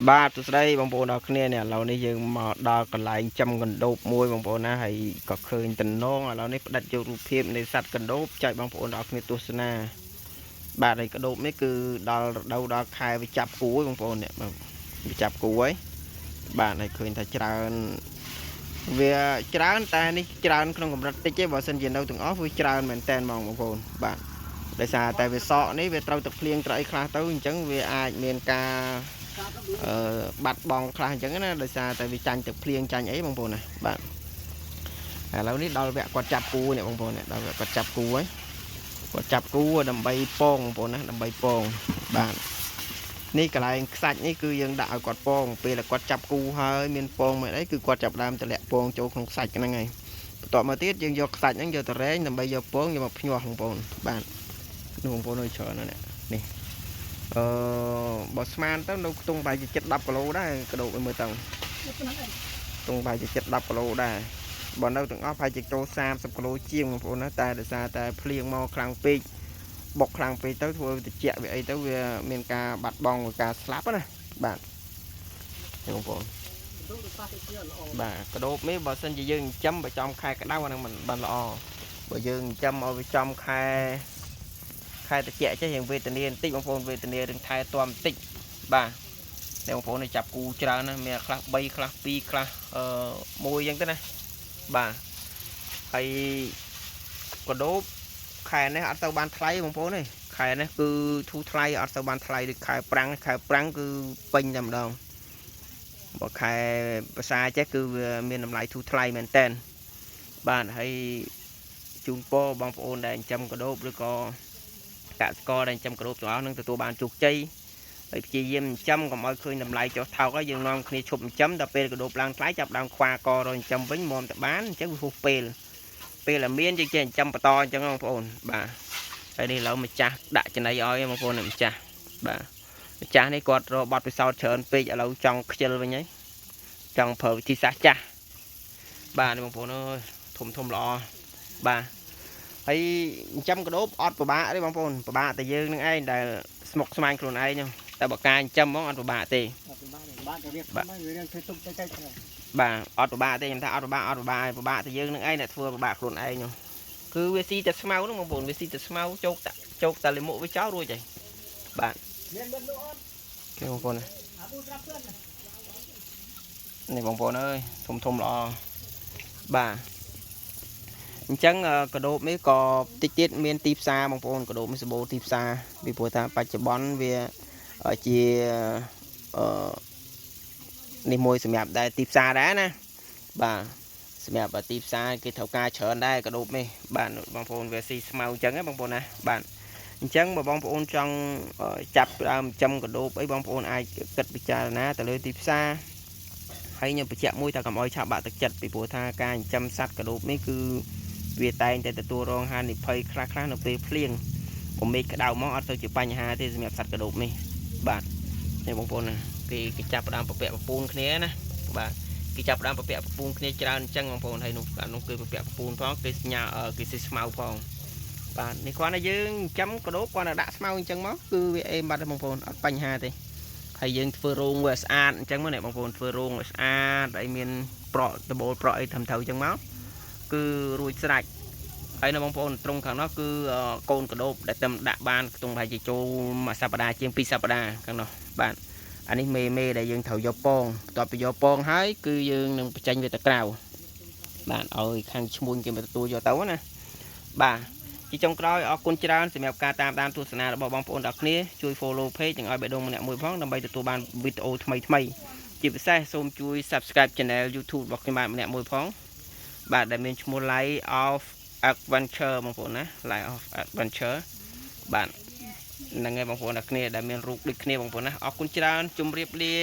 បាទទស្សដីបងប្អូនដល់គ្នានេះឥឡូវនេះយើងមកដល់កន្លែងចំកណ្ដូបមួយបងប្អូនណាហើយក៏ឃើញតំណងឥឡូវនេះផ្ដិតយករូបភាពនៃសត្វកណ្ដូបចែកបងប្អូនដល់គ្នាទស្សនាបាទហើយកណ្ដូបនេះគឺដល់រដូវដល់ខែវាចាប់គូហើយបងប្អូននេះវាចាប់គូហើយបាទហើយឃើញថាច្រើនវាច្រើនតែនេះច្រើនក្នុងកម្រិតតិចទេបើសិនជានៅទាំងអស់វាច្រើនមែនតែនហ្មងបងប្អូនបាទដោយសារតែវាសក់នេះវាត្រូវទឹកភ្លៀងត្រូវអីខ្លះទៅអញ្ចឹងវាអាចមានការបាត់បង់ខ្លះអញ្ចឹងណាដោយសារតែវាចាញ់ទឹកភ្លៀងចាញ់អីបងប្អូនណាបាទឥឡូវនេះដល់វគ្គគាត់ចាប់គូនេះបងប្អូនដល់វគ្គគាត់ចាប់គូហើយគាត់ចាប់គូដើម្បីពងបងប្អូនណាដើម្បីពងបាទនេះកន្លែងខ្សាច់នេះគឺយើងដាក់ឲ្យគាត់ពងពេលដែលគាត់ចាប់គូហើយមានពងមិនអីគឺគាត់ចាប់ដើមតម្លាក់ពងចូលក្នុងខ្សាច់ហ្នឹងហើយបន្ទាប់មកទៀតយើងយកខ្សាច់ហ្នឹងយកទៅរែងដើម្បីយកពងយកមកភ្ញាស់បងប្អូនបាទនោះបងប្អូននៅច្រើនណាស់នេះបើស្មានទៅនៅខ្ទង់បាយជា7-10គីឡូដែរកដោបឲ្យមើលទៅខ្ទង់បាយជា7-10គីឡូដែរបើនៅទាំងអស់ប្រហែលជាចូល30គីឡូជាងបងប្អូនណាតែដោយសារតែភ្លៀងមកខ្លាំងពេកបុកខ្លាំងពេកទៅធ្វើត្រជាក់វាអីទៅវាមានការបាត់បង់ការស្លាប់ណាបាទបងប្អូនបាទកដោបនេះបើសិនជាយើងចិញ្ចឹមបើចំខែក្តៅអានឹងមិនបានល្អបើយើងចិញ្ចឹមឲ្យវាចំខែត្រជាក់ចេះយើងវេទនាបន្តិចបងប្អូនវេទនារឿងថែទាំបន្តិចបាទតែបងប្អូនចាប់គូច្រើនណាមានខ្លះ3ខ្លះ2ខ្លះ1អញ្ចឹងទៅណាបាទហើយកដោបខែនេះអត់ទៅបានថ្លៃបងប្អូនទេខែនេះគឺធូរថ្លៃអត់ទៅបានថ្លៃដូចខែប្រាំងគឺពេញតែម្ដងបើខែភាសាចេះគឺវាមានតម្លៃធូរថ្លៃមែនតែនបាទហើយជូនពរបងប្អូនដែលចិញ្ចឹមកដោបឬក៏កសិករដែលចិញ្ចឹមកដោបទាំងអស់នឹងទទួលបានជោគជ័យហើយព្យាយាមចិញ្ចឹមកុំឲ្យឃើញតម្លៃចុះថោកហើយយើងនាំគ្នាឈប់ចិញ្ចឹមដល់ពេលកដោបឡើងថ្លៃចាប់ដើមខ្វះករចិញ្ចឹមវិញមុំតែបានអញ្ចឹងវាហួសពេលដែលមានយើងចេះចិញ្ចឹមបន្តអញ្ចឹងបងប្អូនបាទហើយនេះឥឡូវម្ចាស់ដាក់ចំណីឲ្យបងប្អូនម្ចាស់បាទម្ចាស់នេះគាត់រកបទពិសោធន៍ច្រើនពេកឥឡូវចង់ខ្ជិលវិញហើយចង់ប្រើវិធីសាស្ត្រចាស់បាទបងប្អូនអើយធំល្អបាទហើយចិញ្ចឹមកដោបអត់ពិបាកទេបងប្អូនពិបាកតែយើងនឹងឯងដែលស្មុគស្មាញខ្លួនឯងតែបើការចិញ្ចឹមហ្មងអត់ពិបាកទេបាទអត់ពិបាកទេខ្ញុំថាអត់ពិបាកពិបាកតែយើងនឹងឯងដែលធ្វើពិបាកខ្លួនឯងគឺវាស៊ីតែស្មៅហ្នឹងបងប្អូនវាស៊ីតែស្មៅជោគតែលិមុខវាចោលរួចហើយបាទគេបងប្អូននេះបងប្អូនអើយធំល្អបាទអញ្ចឹងកដោបនេះក៏តិចទៀតមានទីផ្សារបងប្អូនកដោបនេះសម្បូរទីផ្សារពីព្រោះថាបច្ចុប្បន្នវាជានេះមួយសម្រាប់ដែរទីផ្សារដែរណាបាទសម្រាប់ទីផ្សារគេត្រូវការច្រើនដែរកដោបនេះបាទបងប្អូនវាស៊ីស្មៅអញ្ចឹងណាបងប្អូនណាបាទអញ្ចឹងបើបងប្អូនចង់ចាប់ដើមចិញ្ចឹមកដោបអីបងប្អូនអាចគិតពិចារណាទៅលើទីផ្សារហើយខ្ញុំបញ្ជាក់មួយថាកុំឲ្យឆាប់បាក់ទឹកចិត្តពីព្រោះថាការចិញ្ចឹមសត្វកដោបនេះគឺវាតែងតែទទួលរងហានិភ័យខ្លះនៅពេលភ្លៀងបំមេឃក្តៅមកអត់ទៅជាបញ្ហាទេសម្រាប់សត្វកដោបនេះបាទនេះបងប្អូនណាគេចាប់ផ្ដើមប្រពាក់ប្រពូនគ្នាណាបាទគេចាប់ផ្ដើមប្រពាក់ប្រពូនគ្នាច្រើនអញ្ចឹងបងប្អូនហើយនោះគឺប្រពាក់ប្រពូនផងគេសញ្ញាគេស៊ីស្មៅផងបាទនេះគ្រាន់តែយើងចិញ្ចឹមកដោបគ្រាន់តែដាក់ស្មៅអញ្ចឹងមកគឺវាអេមបាត់ទេបងប្អូនអត់បញ្ហាទេហើយយើងធ្វើរោងវាស្អាតអញ្ចឹងមកនេះបងប្អូនធ្វើរោងឲ្យស្អាតហើយមានប្រក់ដបូលប្រក់អីត្រឹមត្រូវអញ្ចឹងមកគឺរួចស្រេចហើយនៅបងប្អូនត្រង់ខាងនោះគឺកូនកដោបដែលតែដាក់បានខ្ទង់ប្រហែលជាចូលមួយសប្តាហ៍ជាង2សប្តាហ៍ខាងនោះបាទអានេះមេដែលយើងត្រូវយកពងបន្ទាប់ពីយកពងហើយគឺយើងនឹងបញ្ចេញវាទៅក្រៅបាទឲ្យខាងឈ្មួញគេមកទទួលយកទៅណាបាទជាចុងក្រោយអរគុណច្រើនសម្រាប់ការតាមដានទស្សនារបស់បងប្អូនទាំងគ្នាជួយ follow page និងឲ្យបេះដូងម្នាក់មួយផងដើម្បីទទួលបានវីដេអូថ្មីជាពិសេសសូមជួយ subscribe channel YouTube របស់ខ្ញុំបាទម្នាក់មួយផងបាទដែលមានឈ្មោះ Life of Adventure បងប្អូនណា Life of Adventure បាទហ្នឹងហើយបងប្អូនទាំងគ្នាដែលមានរូបដូចគ្នាបងប្អូនណាអរគុណច្រើនជម្រាបលា